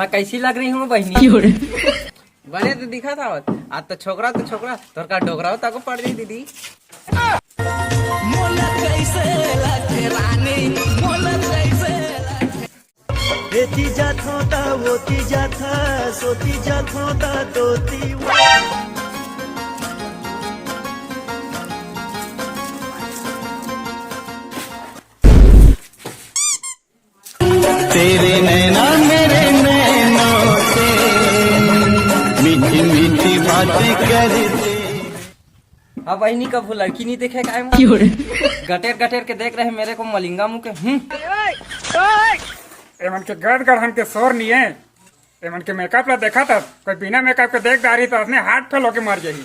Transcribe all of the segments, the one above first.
मैं कैसी लग रही हूँ बहनी? बने तो दिखा था आज तो छोकरा तोर का डोगरा ताको पड़ गई दीदी। एती जात होता वोती जात सोती जात होता दोती। तेरे नैना मेरे नैनों से मीठी मीठी बातें करते। अब बहनी कब वो लड़की नहीं देखे का गटेर गटेर के देख रहे मेरे को मलिंगा मुँह के। एमन के गड़ गढ़न के शोर नहीं है। एमन के मेकअप ला देखा था कोई बिना मेकअप के देख दारी तो अपने हाथ फेल होके मर जाही।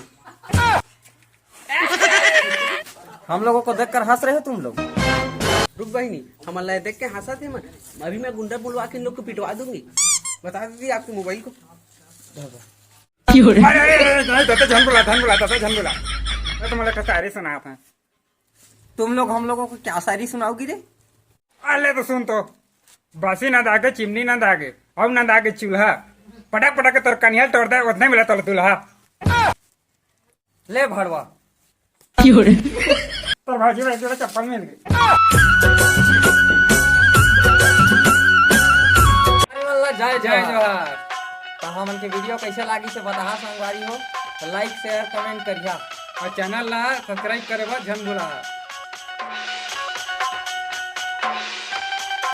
हम लोगों को देखकर हंस रहे हो तुम लोग? रुक बहनी हमारा देख के हंसा थे मैं अभी मैं गुंडा बुलवा के इन लोग को पिटवा दूंगी। बता दीदी आपके मोबाइल को। झनबुला तुम्हारे कसारी सुना था। तुम लोग हम लोगों को क्या शायरी सुनाओगी रे? अले तो सुन तो बासी ना दागे चिमनी ना दागे अब ना दागे चूल्हा पटक पटक के तोर कन्हैया तोड़ दे उतने मिला तोर दूल्हा। ले भड़वा तोर भाजी में जोड़ा चप्पल मिल गई। जय जय जोहार। तो हमन के वीडियो कैसे लागी से बता संगवारी हो तो लाइक शेयर कमेंट करिया और चैनल ला सब्सक्राइब करे बा झन भुला।